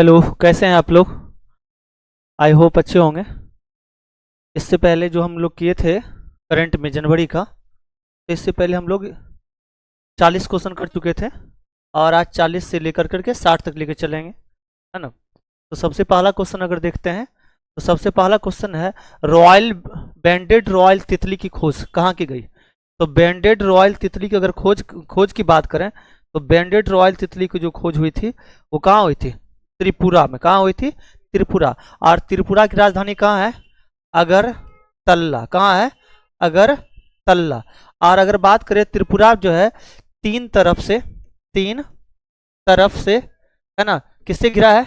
Hello, कैसे हैं आप लोग। आई होप अच्छे होंगे। इससे पहले जो हम लोग किए थे करंट में जनवरी का, तो इससे पहले हम लोग 40 क्वेश्चन कर चुके थे और आज 40 से लेकर करके 60 तक लेकर चलेंगे, है ना। तो सबसे पहला क्वेश्चन अगर देखते हैं तो सबसे पहला क्वेश्चन है रॉयल बैंडेड रॉयल तितली की खोज कहाँ की गई। तो बैंडेड रॉयल तितली की अगर खोज की बात करें तो बैंडेड रॉयल तितली की जो खोज हुई थी वो कहाँ हुई थी? त्रिपुरा में। कहाँ हुई थी? त्रिपुरा। और त्रिपुरा की राजधानी कहाँ है? अगरतला। कहाँ है? अगरतला। और अगर बात करें त्रिपुरा जो है तीन तरफ से है ना, किससे घिरा है?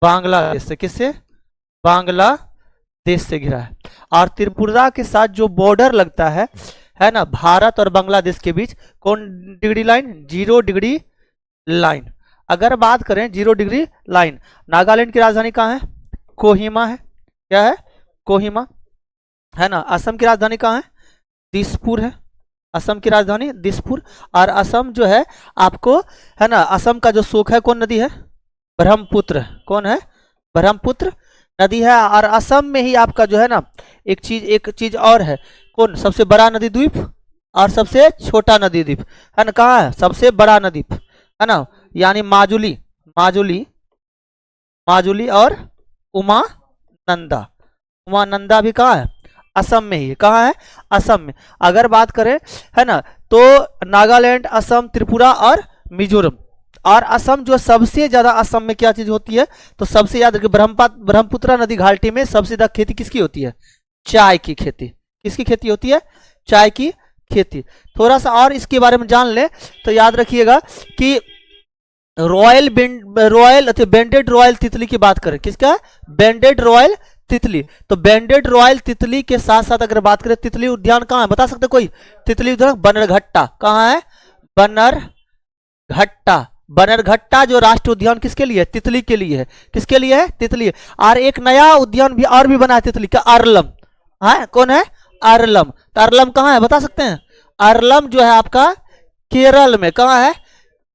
बांग्लादेश से। किससे? बांग्लादेश से घिरा है। और त्रिपुरा के साथ जो बॉर्डर लगता है ना, भारत और बांग्लादेश के बीच, कौन डिग्री लाइन? 0 degree line. अगर बात करें 0 डिग्री लाइन, नागालैंड की राजधानी कहाँ है? कोहिमा है। क्या है? कोहिमा, है ना। असम की राजधानी कहाँ है? दिसपुर है। असम की राजधानी दिसपुर। और असम जो है आपको, है ना, असम का जो शोक है कौन नदी है? ब्रह्मपुत्र। कौन है? ब्रह्मपुत्र नदी है। और असम में ही आपका जो है ना एक चीज और है, कौन? सबसे बड़ा नदी द्वीप और सबसे छोटा नदी द्वीप, है ना। कहाँ है सबसे बड़ा नदी द्वीप? है ना, यानी माजुली और उमानंदा भी कहाँ है? असम में ही। कहाँ है? असम में। अगर बात करें, है ना, तो नागालैंड, असम, त्रिपुरा और मिजोरम। और असम जो सबसे ज्यादा, असम में क्या चीज होती है? तो सबसे याद रखिए, ब्रह्मपुत्र नदी घाटी में सबसे ज्यादा खेती किसकी होती है? चाय की खेती। किसकी खेती होती है? चाय की खेती। थोड़ा सा और इसके बारे में जान ले तो याद रखिएगा कि बैंडेड रॉयल तितली की बात करें, किसका? बैंडेड रॉयल तितली। तो बैंडेड रॉयल तितली के साथ साथ अगर बात करें, तितली उद्यान कहाँ है? बता सकते कोई? तितली उद्यान बनरघट्टा। कहाँ है? बनरघट्टा जो राष्ट्रीय उद्यान किसके लिए है? तितली के लिए है। किसके लिए है? तितली। और एक नया उद्यान भी और भी बना है तितली का, अरलम है। कौन है? अरलम। तो अरलम कहाँ है बता सकते हैं? अरलम जो है आपका केरल में। कहाँ है?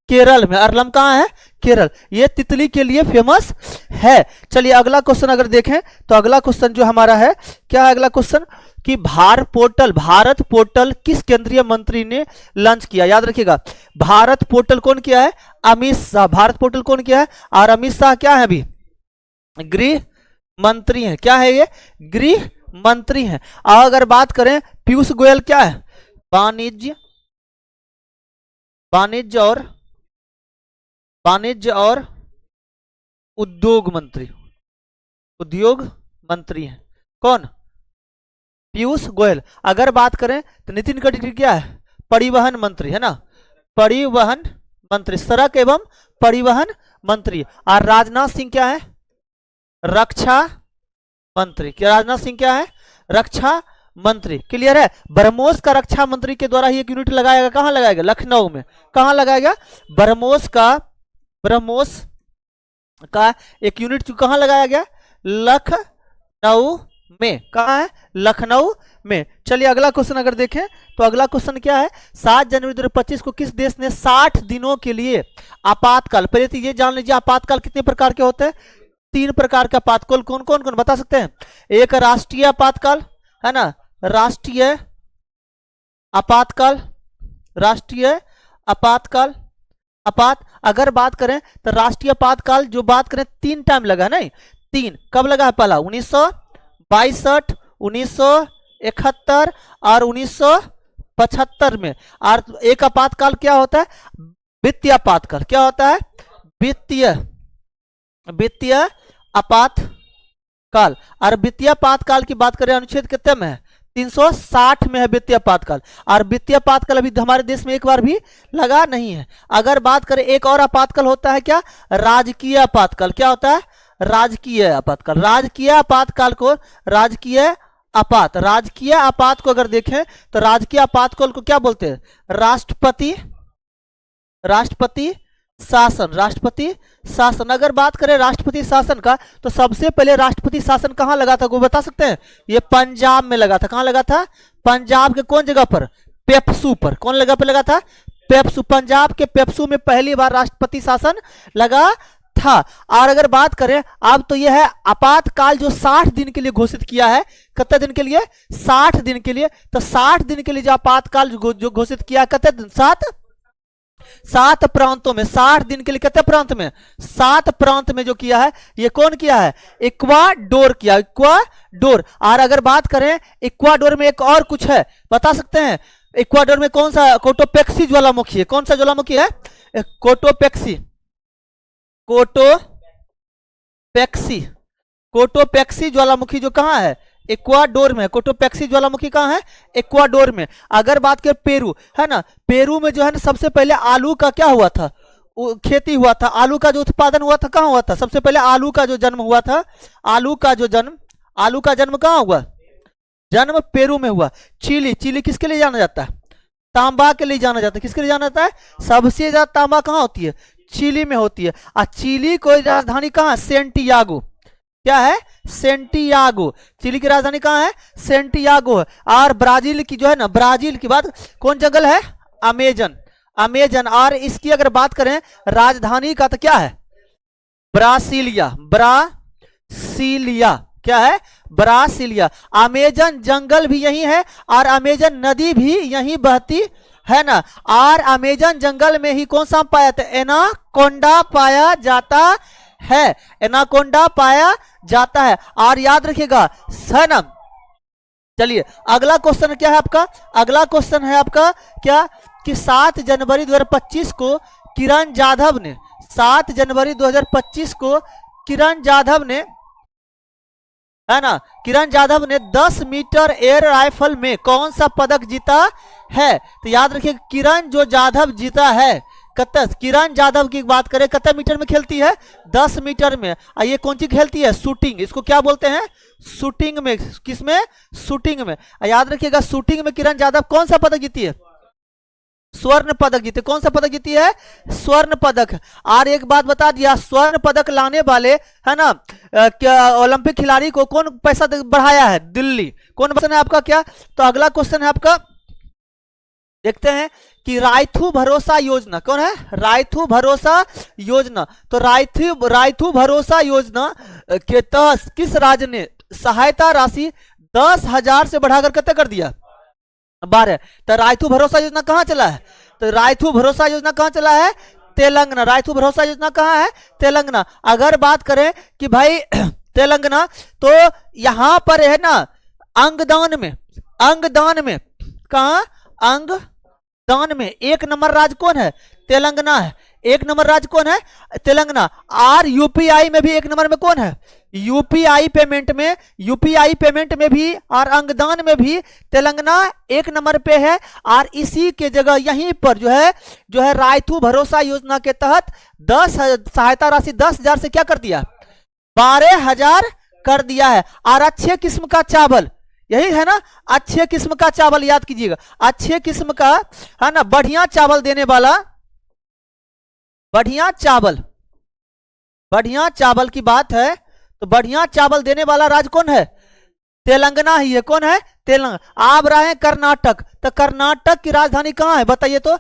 केरल में। अरलम कहाँ है? केरल। ये तितली के लिए फेमस है। चलिए अगला क्वेश्चन अगर देखें तो अगला क्वेश्चन जो हमारा है, क्या है अगला क्वेश्चन? कि भारत पोर्टल किस केंद्रीय मंत्री ने लॉन्च किया? याद रखिएगा, भारत पोर्टल कौन किया है? अमित शाह। भारत पोर्टल कौन किया है? और अमित शाह क्या है? अभी गृह मंत्री है। क्या है ये? गृह मंत्री है। और अगर बात करें पीयूष गोयल क्या है? वाणिज्य और उद्योग मंत्री हैं। कौन? पीयूष गोयल। अगर बात करें तो नितिन गडकरी क्या है? परिवहन मंत्री, है ना। परिवहन मंत्री, सड़क एवं परिवहन मंत्री। और राजनाथ सिंह क्या है? रक्षा मंत्री। क्या राजनाथ सिंह क्या है? रक्षा मंत्री। क्लियर है। ब्रह्मोस का रक्षा मंत्री के द्वारा ही एक यूनिट लगाएगा। कहां लगाएगा? लखनऊ में। कहां लगाएगा? ब्रह्मोस का एक यूनिट कहां लगाया गया? लखनऊ में। कहां है? लखनऊ में। चलिए अगला क्वेश्चन अगर देखें तो अगला क्वेश्चन क्या है? 7 जनवरी 2025 को किस देश ने 60 दिनों के लिए आपातकाल, पहले तो ये जान लीजिए आपातकाल कितने प्रकार के होते हैं? 3 प्रकार के आपातकाल। कौन कौन कौन बता सकते हैं? एक राष्ट्रीय आपातकाल, है ना, राष्ट्रीय आपातकाल। अगर बात करें तो राष्ट्रीय आपातकाल जो बात करें 3 टाइम लगा, नहीं 3। कब लगा है? पहला 1962, 1971 और 1975 में। और एक आपातकाल क्या होता है? वित्तीय आपातकाल। क्या होता है? वित्तीय आपातकाल। और वित्तीय आपातकाल की बात करें अनुच्छेद कितने में है? 360 में है वित्तीय आपातकाल। और वित्तीय आपातकाल अभी हमारे देश में एक बार भी लगा नहीं है। अगर बात करें एक और आपातकाल होता है, क्या? राजकीय आपातकाल। क्या होता है? राजकीय आपातकाल। राजकीय आपात को अगर देखें तो राजकीय आपातकाल को क्या बोलते हैं? राष्ट्रपति शासन। अगर बात करें राष्ट्रपति शासन का तो सबसे पहले राष्ट्रपति शासन कहां लगा था? वो बता सकते हैं? ये पंजाब में लगा था। कहां लगा था? पंजाब के कौन जगह पर? पेप्सू पर। कौन जगह पर लगा था? पेप्सू। पंजाब के पेप्सू में पहली बार राष्ट्रपति शासन लगा था। और अगर बात करें अब तो यह है आपातकाल जो 60 दिन के लिए घोषित किया है। कितने दिन के लिए? 60 दिन के लिए। तो 60 दिन के लिए जो आपातकाल जो घोषित किया, कितने दिन? 7 प्रांतों में। 60 दिन के लिए कितने प्रांत में? 7 प्रांत में जो किया है, ये कौन किया है? इक्वाडोर किया, इक्वाडोर। और अगर बात करें इक्वाडोर में एक और कुछ है, बता सकते हैं? इक्वाडोर में कौन सा? कोटोपेक्सी ज्वालामुखी है। कौन सा ज्वालामुखी है? कोटोपेक्सी। कोटोपेक्सी ज्वालामुखी जो कहां है? इक्वाडोर में। कोटोपेक्सी ज्वालामुखी कहां है? इक्वाडोर में। अगर बात करें पेरू, है ना, पेरू में जो है ना सबसे पहले आलू का क्या हुआ था? खेती हुआ था। आलू का जो उत्पादन हुआ था कहां हुआ था? सबसे पहले आलू का जो जन्म हुआ था, आलू का जन्म कहां हुआ? जन्म पेरू में हुआ। चिली किसके लिए जाना जाता है? तांबा के लिए जाना जाता है। किसके लिए जाना जाता है? सबसे ज्यादा तांबा कहां होती है? चिली में होती है। और चिली को राजधानी कहां? सेंटियागो। क्या है? सेंटियागो। चिली की राजधानी कहां है? सेंटियागो है। और ब्राजील की जो है ना, ब्राजील की बात, कौन जंगल है? अमेजन। और इसकी अगर बात करें राजधानी का तो क्या है? ब्रासीलिया। क्या है? ब्रासीलिया। अमेजन जंगल भी यही है और अमेजन नदी भी यही बहती है ना। और अमेजन जंगल में ही कौन सा पाया जाता है? एनाकोंडा पाया जाता है। एनाकोंडा पाया जाता है। और याद रखिएगा, है ना। चलिए अगला क्वेश्चन क्या है आपका? अगला क्वेश्चन है आपका क्या कि 7 जनवरी 2025 को किरण जाधव ने, 7 जनवरी 2025 को किरण जाधव ने, है ना, किरण जाधव ने 10 मीटर एयर राइफल में कौन सा पदक जीता है? तो याद रखिए किरण जो जाधव जीता है, किरण जाधव की बात करें, कितने मीटर में खेलती है? 10 मीटर में। और ये कौन सी खेलती है? शूटिंग। इसको क्या बोलते हैं? शूटिंग में। किसमें? शूटिंग में। याद रखिएगा शूटिंग में किरण जाधव कौन सा पदक जीती है? स्वर्ण पदक जीते। कौन सा पदक जीती है? स्वर्ण पदक। और एक बात बता दिया, स्वर्ण पदक लाने वाले, है ना, ओलंपिक खिलाड़ी को कौन पैसा बढ़ाया है? दिल्ली। कौन क्वेश्चन है आपका क्या? तो अगला क्वेश्चन है आपका, देखते हैं कि रायथू भरोसा योजना कौन है? रायथू भरोसा योजना। तो रायथू भरोसा योजना के तहत किस राज्य ने सहायता राशि 10,000 से बढ़ाकर कितना कर दिया? 12। तो रायथू भरोसा योजना कहां चला है? तो रायथू भरोसा योजना कहां चला है? तेलंगाना। रायथू भरोसा योजना कहां है? तेलंगाना। अगर बात करें कि भाई तेलंगाना, तो यहां पर है ना अंगदान में कहा? अंगदान में 1 नंबर राज्य कौन है? तेलंगाना है। 1 नंबर राज्य कौन है? तेलंगाना। और यूपीआई में भी 1 नंबर में कौन है? यूपीआई पेमेंट में भी और अंगदान में भी तेलंगाना 1 नंबर पे है। और इसी के जगह यहीं पर जो है रायथू भरोसा योजना के तहत 10 सहायता राशि 10,000 से क्या कर दिया? 12,000 कर दिया है। और अच्छे किस्म का चावल, यही है ना, अच्छे किस्म का चावल, याद कीजिएगा, अच्छे किस्म का, है ना, बढ़िया चावल देने वाला, बढ़िया चावल की बात है, तो बढ़िया चावल देने वाला राज्य कौन है? तेलंगाना ही है। कौन है? तेलंगाना। आप रहे हैं कर्नाटक, तो कर्नाटक की राजधानी कहां है बताइए? तो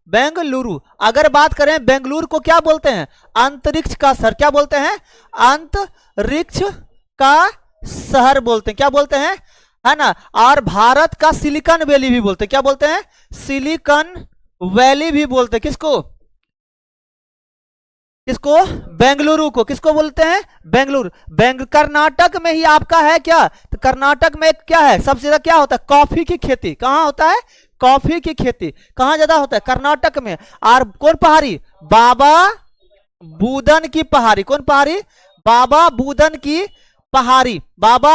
बेंगलुरु। अगर बात करें बेंगलुरु को क्या बोलते हैं? अंतरिक्ष का शहर। क्या बोलते हैं? अंतरिक्ष का शहर बोलते हैं। क्या बोलते हैं? है ना। और भारत का सिलिकॉन वैली भी बोलते हैं। क्या बोलते हैं? सिलिकॉन वैली भी बोलते हैं। किसको? बेंगलुरु को। किसको बोलते हैं? बेंगलुरु। कर्नाटक में ही आपका है क्या? तो कर्नाटक में क्या है? सबसे ज्यादा क्या होता है? कॉफी की खेती। कहां होता है? कॉफी की खेती कहां ज्यादा होता है? कर्नाटक में। और कौन पहाड़ी? बाबा बुदन की पहाड़ी। कौन पहाड़ी? बाबा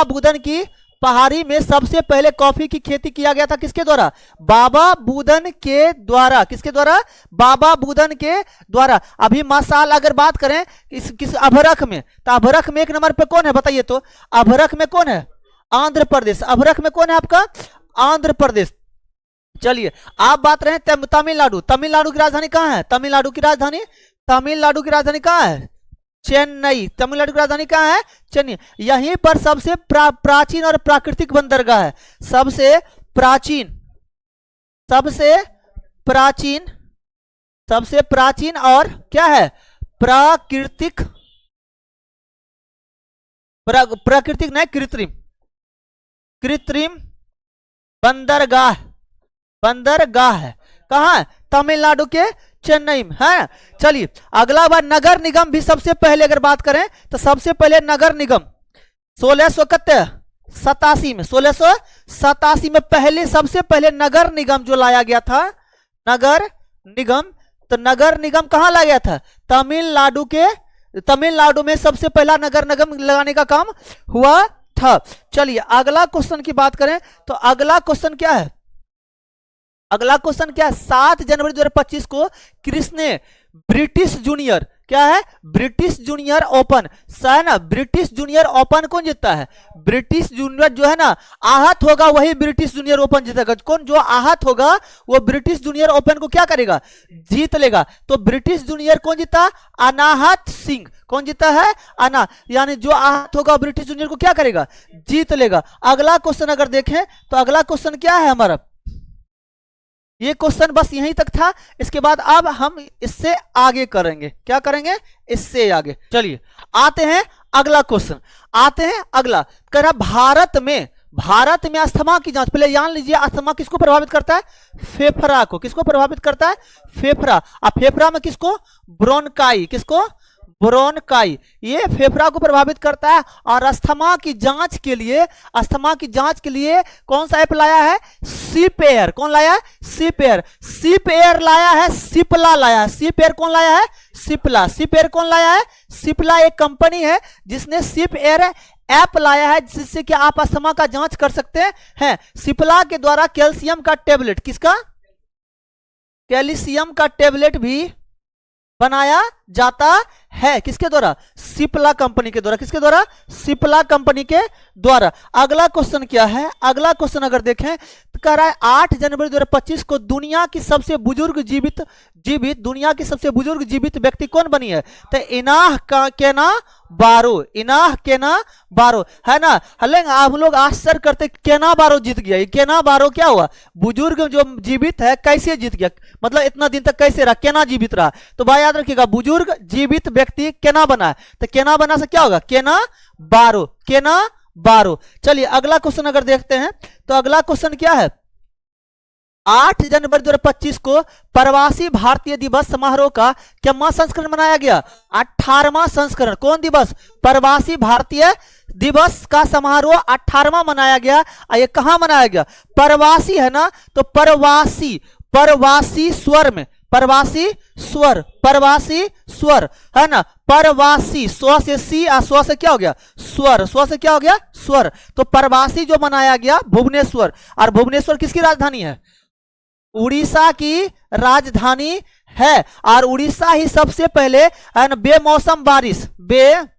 बुदन की पहाड़ी में सबसे पहले कॉफी की खेती किया गया था। किसके द्वारा? बाबा बुदन के द्वारा। किसके द्वारा? बाबा बुदन के द्वारा। अभी मसाल अगर बात करें किस अभरख में, तो अभरख में 1 नंबर पे कौन है बताइए? तो अभरख में कौन है? आंध्र प्रदेश। अभरख में कौन है आपका? आंध्र प्रदेश। चलिए आप बात रहे तमिलनाडु। तमिलनाडु की राजधानी कहां है? तमिलनाडु की राजधानी कहां है? चेन्नई। तमिलनाडु की राजधानी कहां है? चेन्नई। यहीं पर सबसे प्राचीन और प्राकृतिक बंदरगाह है। सबसे प्राचीन और क्या है? प्राकृतिक प्राकृतिक नहीं, कृत्रिम, कृत्रिम बंदरगाह, बंदरगाह है कहाँ है? तमिलनाडु के चेन्नई में है। चलिए अगला बार नगर निगम भी सबसे पहले अगर बात करें तो सबसे पहले नगर निगम 1687 में, 1687 में पहले सबसे पहले नगर निगम जो लाया गया था, नगर निगम, तो नगर निगम कहाँ लाया गया था? तमिलनाडु के, तमिलनाडु में सबसे पहला नगर निगम लगाने का काम हुआ था। चलिए अगला क्वेश्चन की बात करें तो अगला क्वेश्चन क्या है? अगला क्वेश्चन क्या है? 7 जनवरी 2025 को किसने ब्रिटिश जूनियर, क्या है? ब्रिटिश जूनियर ओपन, है ना, ब्रिटिश जूनियर ओपन कौन जीतता है? ब्रिटिश जूनियर जो है ना आहत होगा वही ब्रिटिश जूनियर ओपन जीतेगा। कौन? जो आहत होगा वो ब्रिटिश जूनियर ओपन को क्या करेगा? जीत लेगा। तो ब्रिटिश जूनियर कौन जीता? अनाहत सिंह। कौन जीता है? यानी जो आहत होगा ब्रिटिश जूनियर को क्या करेगा? जीत लेगा। अगला क्वेश्चन अगर देखें तो अगला क्वेश्चन क्या है हमारा? ये क्वेश्चन बस यहीं तक था। इसके बाद अब हम इससे आगे करेंगे, क्या करेंगे? इससे आगे। चलिए आते हैं अगला क्वेश्चन, आते हैं अगला। कह रहा भारत में अस्थमा की जांच, पहले जान लीजिए अस्थमा किसको प्रभावित करता है? फेफड़ा को। किसको प्रभावित करता है? फेफड़ा। अब फेफड़ा में किसको? ब्रोंकाई। किसको? ब्रोंकाई। ये फेफड़ा को प्रभावित करता है। और अस्थमा की जांच के लिए, अस्थमा की जांच के लिए कौन सा ऐप लाया है? सिप एयर। कौन लाया है? सिप एयर। सिप एयर लाया है, सिप्ला लाया है। सिप एयर कौन लाया है? सिप्ला। सिप एयर कौन लाया है? सिप्ला एक कंपनी है जिसने सिप एयर ऐप लाया है जिससे कि आप अस्थमा का जांच कर सकते हैं। सिप्ला के द्वारा कैल्शियम का टेबलेट, किसका? कैल्शियम का टेबलेट भी बनाया जाता है। किसके द्वारा? सिप्ला कंपनी के द्वारा। किसके द्वारा? सिप्ला कंपनी के द्वारा। अगला क्वेश्चन क्या है? अगला क्वेश्चन अगर देखें तो कह रहा है 8 जनवरी 2025 को दुनिया की सबसे बुजुर्ग जीवित दुनिया की सबसे बुजुर्ग जीवित व्यक्ति कौन बनी है? तो इनाह केना बारो। इनाह केना बारो, है ना। हले आप लोग आश्चर्य करते केना बारो जीत गया। ये केना बारो क्या हुआ? बुजुर्ग जो जीवित है कैसे जीत गया, मतलब इतना दिन तक कैसे रहा, केना जीवित रहा। तो भाई याद रखिएगा बुजुर्ग जीवित व्यक्ति केना बना है, तो केना बना से क्या होगा? केना बारो। केना बारो। चलिए अगला क्वेश्चन अगर देखते हैं तो अगला क्वेश्चन क्या है? 8 जनवरी 2025 को प्रवासी भारतीय दिवस समारोह का कितना संस्करण मनाया गया? 18वां संस्करण। कौन दिवस? प्रवासी भारतीय दिवस का समारोह 18वां मनाया गया। ये कहां मनाया गया? प्रवासी है ना, तो प्रवासी, प्रवासी स्वर में, प्रवासी स्वर, प्रवासी स्वर है ना, प्रवासी, स्व से सी, स्व से क्या हो गया? स्वर। स्व से क्या हो गया? स्वर। तो प्रवासी जो मनाया गया भुवनेश्वर। और भुवनेश्वर किसकी राजधानी है? उड़ीसा की राजधानी है। और उड़ीसा ही सबसे पहले बेमौसम बारिश, बेमौसम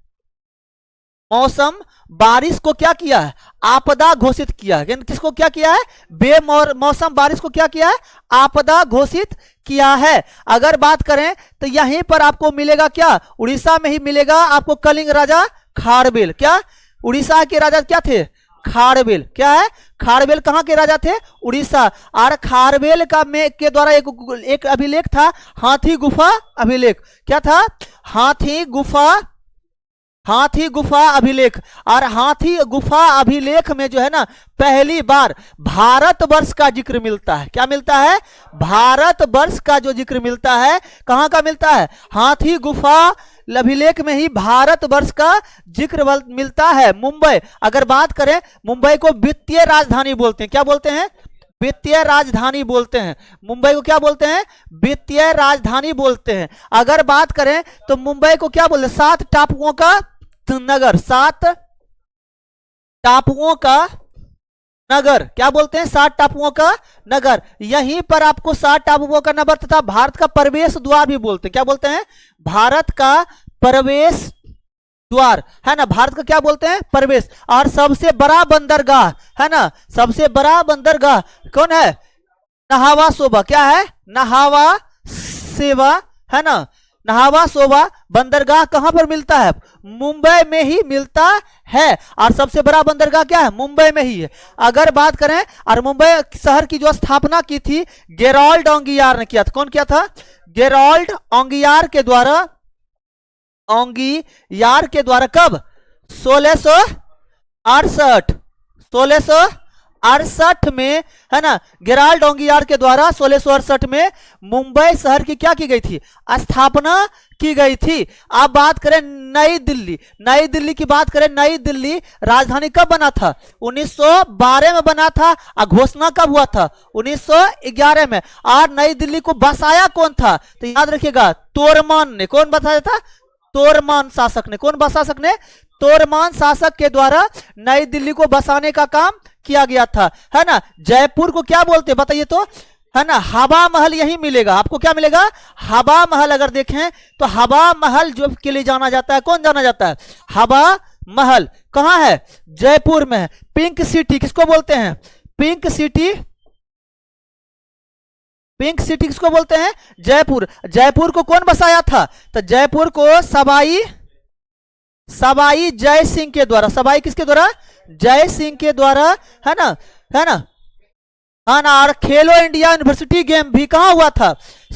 बारिश को क्या किया है? आपदा घोषित किया है। किसको क्या किया है? बेमौसम बारिश को क्या किया है? आपदा घोषित किया है। अगर बात करें तो यहीं पर आपको मिलेगा क्या? उड़ीसा में ही मिलेगा आपको कलिंग राजा खारबेल। क्या? उड़ीसा के राजा क्या थे? खारबेल। क्या है? खारबेल कहां के राजा थे? उड़ीसा। और खारबेल का के द्वारा एक अभिलेख था, हाथी गुफा अभिलेख। क्या था? हाथी गुफा अभिलेख। और हाथी गुफा अभिलेख में जो है ना पहली बार भारतवर्ष का जिक्र मिलता है। क्या मिलता है? भारतवर्ष का जो जिक्र मिलता है, कहां का मिलता है? हाथी गुफा अभिलेख में ही भारतवर्ष का जिक्र मिलता है। मुंबई, अगर बात करें मुंबई को वित्तीय राजधानी बोलते हैं। क्या बोलते हैं? वित्तीय राजधानी बोलते हैं। मुंबई को क्या बोलते हैं? वित्तीय राजधानी बोलते हैं। अगर बात करें तो मुंबई को क्या बोलते हैं? 7 टापुओं का नगर। 7 टापुओं का नगर। क्या बोलते हैं? 7 टापुओं का नगर। यहीं पर आपको 7 टापुओं का नगर तथा भारत का प्रवेश द्वार भी बोलते हैं। क्या बोलते हैं? भारत का प्रवेश द्वार, है ना। भारत का क्या बोलते हैं? प्रवेश। और सबसे बड़ा बंदरगाह, है ना, सबसे बड़ा बंदरगाह कौन है? नहावा शोभा। क्या है? नहावा सेवा, है ना। नहावा शोभा बंदरगाह कहां पर मिलता है? मुंबई में ही मिलता है। और सबसे बड़ा बंदरगाह क्या है? मुंबई में ही है। अगर बात करें, और मुंबई शहर की जो स्थापना की थी गेरोल्ड ओंगियार ने किया था। कौन किया था? गेरोल्ड ओंगियार के द्वारा ओंगी यार के द्वारा कब 1668 1668 में, है ना, गेराल्ड ओंगियार के द्वारा 1668 में मुंबई शहर की क्या की गई थी, स्थापना की गई थी। अब बात करें नई दिल्ली, नई दिल्ली की बात करें, नई दिल्ली राजधानी कब बना था, 1912 में बना था। और घोषणा कब हुआ था, 1911 में। और नई दिल्ली को बसाया कौन था, तो याद रखिएगा तोरमान ने। कौन बसाया था, तोरमान शासक ने। कौन शासक ने, तोरमान शासक के द्वारा नई दिल्ली को बसाने का काम किया गया था, है ना। जयपुर को क्या बोलते हैं बताइए तो, है ना, हवा महल यही मिलेगा आपको। क्या मिलेगा, हवा महल। अगर देखें तो हवा महल जो के लिए जाना जाता है, कौन जाना जाता है, हवा महल। कहां है, जयपुर में है। पिंक सिटी किसको बोलते हैं, पिंक सिटी, पिंक सिटी किसको बोलते हैं, जयपुर। जयपुर को कौन बसाया था, तो जयपुर को सवाई जय सिंह के द्वारा, सवाई किसके द्वारा, जय सिंह के द्वारा, है ना, है ना, हाँ ना। और खेलो इंडिया यूनिवर्सिटी गेम भी कहाँ हुआ था,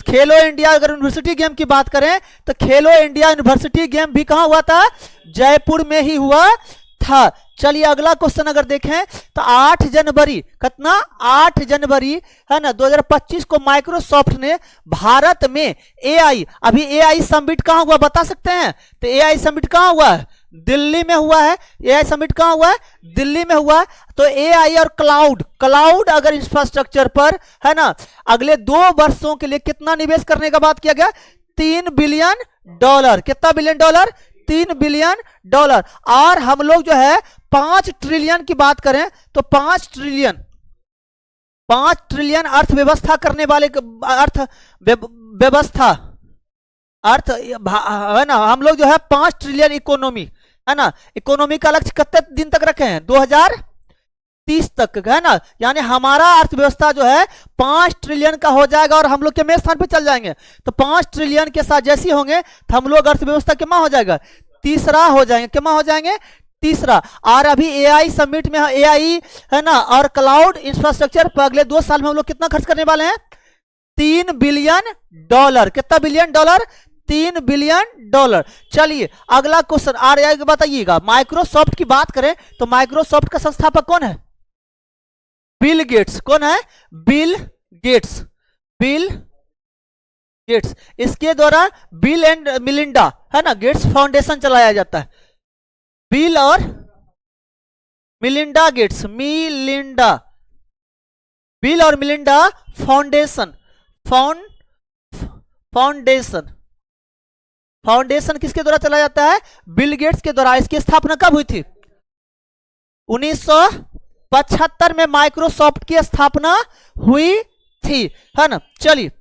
खेलो इंडिया, अगर यूनिवर्सिटी गेम की बात करें तो खेलो इंडिया यूनिवर्सिटी गेम भी कहाँ हुआ था, जयपुर में ही हुआ था। चलिए अगला क्वेश्चन अगर देखें तो 8 जनवरी, कितना, 8 जनवरी, है ना, 2025 को माइक्रोसॉफ्ट ने भारत में एआई, अभी एआई समिट कहां हुआ बता सकते हैं, तो एआई समिट कहां हुआ है, दिल्ली में हुआ है। एआई समिट कहां हुआ है, दिल्ली में हुआ है। तो एआई और क्लाउड अगर इंफ्रास्ट्रक्चर पर, है ना, अगले 2 वर्षों के लिए कितना निवेश करने का बात किया गया, $3 बिलियन। कितना बिलियन डॉलर, $3 बिलियन। और हम लोग जो है 5 ट्रिलियन की बात करें तो 5 ट्रिलियन अर्थव्यवस्था करने वाले, अर्थव्यवस्था, अर्थ, है ना, हम लोग जो है 5 ट्रिलियन इकोनॉमी, है ना, इकोनॉमी का लक्ष्य कितने दिन तक रखे हैं, 2030 तक, है ना। यानी हमारा अर्थव्यवस्था जो है 5 ट्रिलियन का हो जाएगा और हम लोग कितने स्थान पे चल जाएंगे, तो 5 ट्रिलियन के साथ जैसी होंगे तो हम लोग अर्थव्यवस्था कितना हो जाएगा, तीसरा हो जाएंगे। कितना हो जाएंगे, तीसरा। और अभी एआई समिट में एआई, है ना, और क्लाउड इंफ्रास्ट्रक्चर पर अगले 2 साल में हम लोग कितना खर्च करने वाले हैं, $3 बिलियन। कितना बिलियन डॉलर, $3 बिलियन। चलिए अगला क्वेश्चन आ रहा है, बताइएगा। माइक्रोसॉफ्ट की बात करें तो माइक्रोसॉफ्ट का संस्थापक कौन है, बिल गेट्स। कौन है, बिल गेट्स, बिल गेट्स। इसके द्वारा बिल एंड मिलिंडा, है ना, गेट्स फाउंडेशन चलाया जाता है। बिल और मिलिंडा गेट्स, बिल और मिलिंडा फाउंडेशन, फाउंडेशन किसके द्वारा चलाया जाता है, बिल गेट्स के द्वारा। इसकी स्थापना कब हुई थी, 1975 में माइक्रोसॉफ्ट की स्थापना हुई थी, है ना। चलिए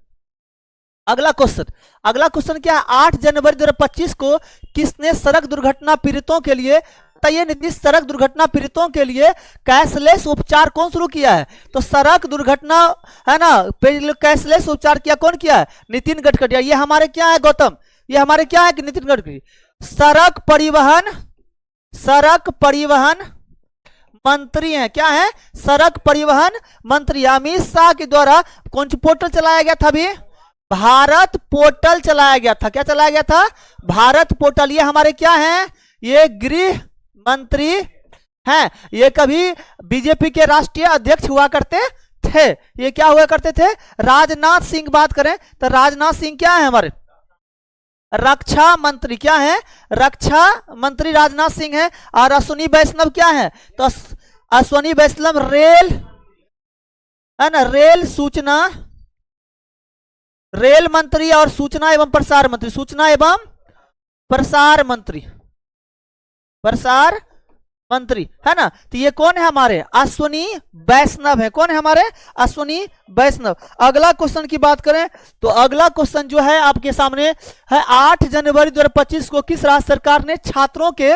अगला क्वेश्चन क्या है, 8 जनवरी 2025 को किसने सड़क दुर्घटना पीड़ितों के लिए, बताइए नीतीश, सड़क दुर्घटना पीड़ितों के लिए कैशलेस उपचार कौन शुरू किया है, तो सड़क दुर्घटना, है ना, कैशलेस उपचार किया, कौन किया है, नितिन गडकरी। ये हमारे क्या है गौतम, ये हमारे क्या है कि नितिन गडकरी। सड़क परिवहन मंत्री हैं, क्या है, सड़क परिवहन मंत्री। अमित शाह के द्वारा कौन सा पोर्टल चलाया गया था, अभी भारत पोर्टल चलाया गया था। क्या चलाया गया था, भारत पोर्टल। ये हमारे क्या हैं, ये गृह मंत्री हैं। ये कभी बीजेपी के राष्ट्रीय अध्यक्ष हुआ करते थे। ये क्या हुआ करते थे, राजनाथ सिंह। बात करें तो राजनाथ सिंह क्या है, हमारे रक्षा मंत्री। क्या है, रक्षा मंत्री राजनाथ सिंह है। और अश्विनी वैष्णव क्या है, तो अश्विनी वैष्णव रेल, है ना, रेल मंत्री और सूचना एवं प्रसार मंत्री, सूचना एवं प्रसार मंत्री, है ना। तो ये कौन है, हमारे अश्विनी वैष्णव है। कौन है, हमारे अश्विनी वैष्णव। अगला क्वेश्चन की बात करें तो अगला क्वेश्चन जो है आपके सामने है, 8 जनवरी 2025 को किस राज्य सरकार ने छात्रों के,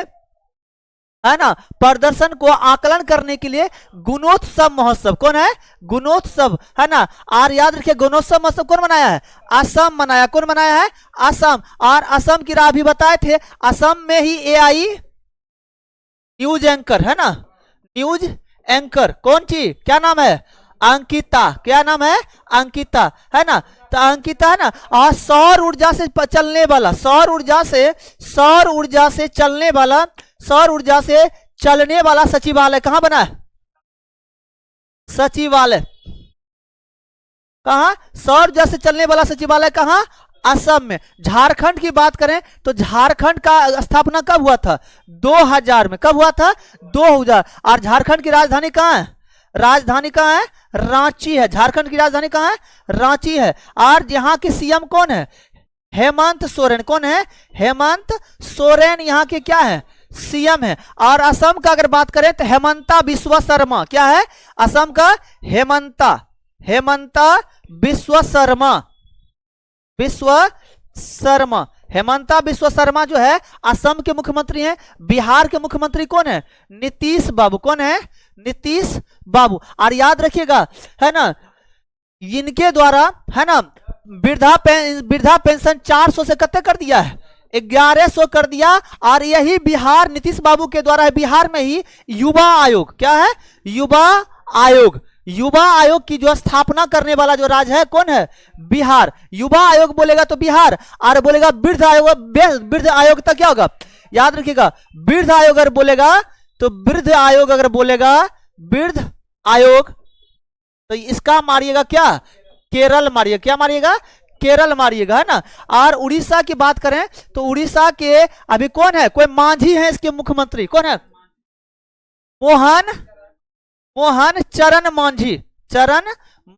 है ना, प्रदर्शन को आकलन करने के लिए गुणोत्सव महोत्सव, कौन है, गुणोत्सव, है ना। और याद रखिए गुणोत्सव महोत्सव कौन मनाया है, असम मनाया। कौन मनाया है, असम। और असम की राह भी बताए थे, असम में ही एआई न्यूज एंकर, है ना, न्यूज एंकर, कौन सी, क्या नाम है, अंकिता, क्या नाम है? अंकिता, है ना? तो अंकिता है ना। और सौर ऊर्जा से चलने वाला, सौर ऊर्जा से चलने वाला सचिवालय कहां बना है? सचिवालय कहां? सौर ऊर्जा से चलने वाला सचिवालय कहां? असम में। झारखंड की बात करें तो झारखंड का स्थापना कब हुआ था? 2000 में। कब हुआ था? 2000। और झारखंड की राजधानी कहां है? राजधानी कहां है? रांची है। झारखंड की राजधानी कहां है? रांची है। और यहाँ के सीएम कौन है? हेमंत सोरेन। कौन है? हेमंत सोरेन यहाँ के क्या है? सीएम है। और असम का अगर बात करें तो हेमंता बिस्वा शर्मा। क्या है? असम का हेमंता बिस्वा शर्मा। हेमंता बिस्वा शर्मा जो है असम के मुख्यमंत्री हैं। बिहार के मुख्यमंत्री कौन है? नीतीश बाबू। कौन है? नीतीश बाबू। और याद रखिएगा, है ना, इनके द्वारा, है ना, वृद्धा पेंशन 400 से कितने कर दिया है? 1100 कर दिया। और यही बिहार नीतीश बाबू के द्वारा है। बिहार में ही युवा आयोग, क्या है? युवा आयोग की जो स्थापना करने वाला जो राज्य है कौन है? बिहार। युवा आयोग बोलेगा तो बिहार, और बोलेगा वृद्ध आयोग तक क्या होगा? याद रखिएगा, वृद्ध आयोग अगर बोलेगा तो वृद्ध आयोग तो इसका मारिएगा क्या? केरल मारिएगा। क्या मारिएगा? केरल मारिएगा, है ना। और उड़ीसा की बात करें तो उड़ीसा के अभी कौन है? कोई मांझी है इसके मुख्यमंत्री। कौन है? मोहन चरण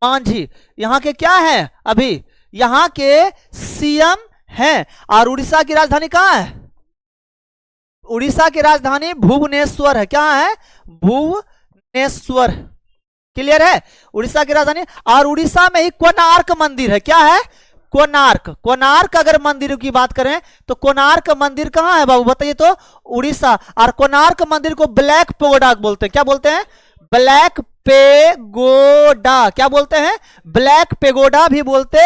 मांझी यहाँ के क्या है? अभी यहाँ के सीएम हैं। और उड़ीसा की राजधानी कहां है? उड़ीसा की राजधानी भुवनेश्वर है। क्या है? भुवनेश्वर। क्लियर है? उड़ीसा की राजधानी। और उड़ीसा में ही कोणार्क मंदिर है। क्या है? कोणार्क अगर मंदिर की बात करें तो कोणार्क मंदिर कहां है बाबू? बताइए तो। उड़ीसा। और कोणार्क मंदिर को ब्लैक पेगोडा बोलते हैं। क्या बोलते हैं? Black pagoda. क्या बोलते हैं? ब्लैक पेगोडा भी बोलते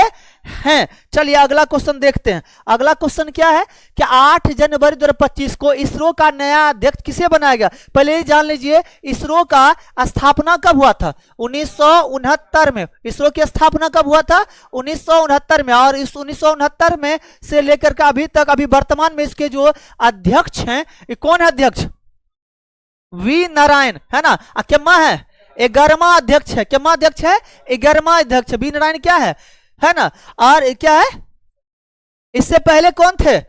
हैं। चलिए अगला क्वेश्चन देखते हैं। अगला क्वेश्चन क्या है कि 8 जनवरी 2025 को इसरो का नया अध्यक्ष किसे बनाया गया? पहले ही जान लीजिए, इसरो का स्थापना कब हुआ था? 1969 में। इसरो की स्थापना कब हुआ था? 1969 में। और इस 1969 में से लेकर के अभी तक, अभी वर्तमान में इसके जो अध्यक्ष हैं, ये कौन है अध्यक्ष? वी नारायण, है ना। केम्मा है? 11वां अध्यक्ष है। केम्मा अध्यक्ष है? 11वां अध्यक्ष। वी नारायण क्या है ना। और क्या है? इससे पहले कौन थे?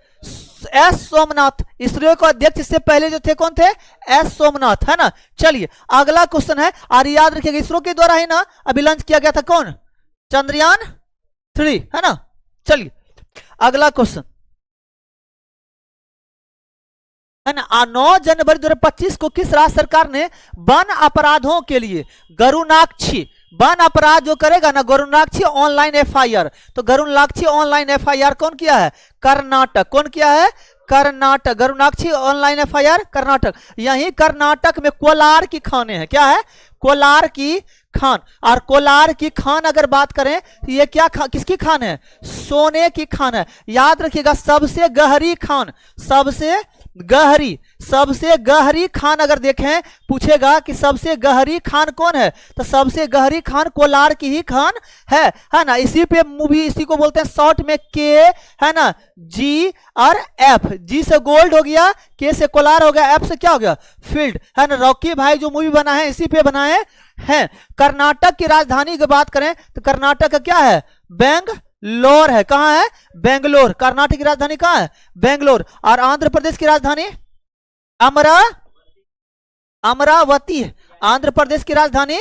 एस सोमनाथ। इसरो के अध्यक्ष इससे पहले जो थे कौन थे? एस सोमनाथ, है ना। चलिए अगला क्वेश्चन है। और याद रखिएगा, इसरो के द्वारा ही ना अभी लॉन्च किया गया था कौन? चंद्रयान 3, है ना। चलिए अगला क्वेश्चन, है ना। 9 जनवरी 2025 को किस राज्य सरकार ने वन अपराधों के लिए गरुनाक्षी, वन अपराध जो करेगा ना, गरुनाक्षी ऑनलाइन एफआईआर, तो गरुनाक्षी ऑनलाइन एफआईआर कौन किया है? कर्नाटक। कौन किया है? कर्नाटक। गरुनाक्षी ऑनलाइन एफआईआर कर्नाटक। यही कर्नाटक में कोलार की खानें हैं। क्या है? कोलार की खान। और कोलार की खान अगर बात करें तो ये क्या किसकी खान है? सोने की खान है। याद रखिएगा, सबसे गहरी खान, सबसे गहरी खान अगर देखें, पूछेगा कि सबसे गहरी खान कौन है, तो सबसे गहरी खान कोलार की ही खान है ना। इसी पे मूवी, इसी को बोलते हैं शॉर्ट में के, है ना, जी और एफ। जी से गोल्ड हो गया, के से कोलार हो गया, एफ से क्या हो गया? फील्ड, है ना। रॉकी भाई जो मूवी बना है इसी पे बनाए हैं। कर्नाटक की राजधानी की बात करें तो कर्नाटक का क्या है? बेंगलोर है। कहां है? बेंगलोर। कर्नाटक की राजधानी कहां है? बेंगलोर। और आंध्र प्रदेश की राजधानी अमरावती। आंध्र प्रदेश की राजधानी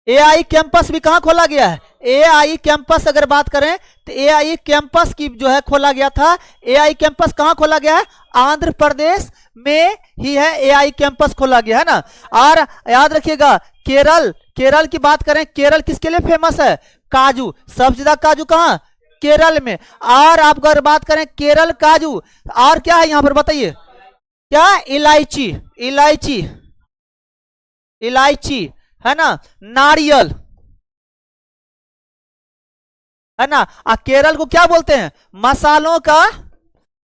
एआई कैंपस भी कहां खोला गया है? एआई कैंपस अगर बात करें तो एआई कैंपस की जो है खोला गया था। एआई कैंपस कहां खोला गया है? आंध्र प्रदेश में ही है एआई कैंपस खोला गया, है ना। और याद रखिएगा, केरल की बात करें, केरल किसके लिए फेमस है? काजू। सबसे ज्यादा काजू कहां? केरल में। और आप अगर बात करें केरल काजू, और क्या है यहां पर बताइए? क्या? इलायची, है ना। नारियल, है ना। केरल को क्या बोलते हैं? मसालों का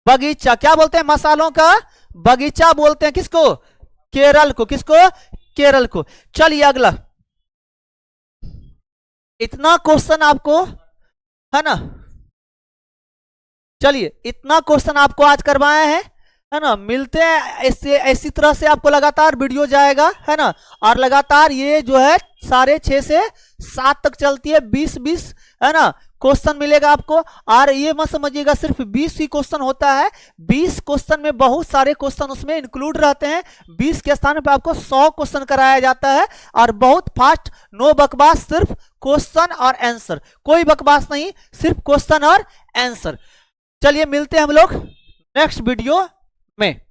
बगीचा। क्या बोलते हैं? मसालों का बगीचा बोलते हैं। किसको? केरल को। किसको? केरल को। चलिए अगला, इतना क्वेश्चन आपको है ना, चलिए इतना क्वेश्चन आपको आज करवाए हैं, है ना। मिलते हैं ऐसे, ऐसी तरह से आपको लगातार वीडियो जाएगा, है ना। और लगातार ये जो है 6:30 से 7 तक चलती है, 20-20 है ना क्वेश्चन मिलेगा आपको। और ये मत समझिएगा सिर्फ 20 ही क्वेश्चन होता है, 20 क्वेश्चन में बहुत सारे क्वेश्चन उसमें इंक्लूड रहते हैं। 20 के स्थान पे आपको 100 क्वेश्चन कराया जाता है, और बहुत फास्ट, नो बकवास, सिर्फ क्वेश्चन और आंसर, कोई बकवास नहीं, सिर्फ क्वेश्चन और आंसर। चलिए मिलते हैं हम लोग नेक्स्ट वीडियो में।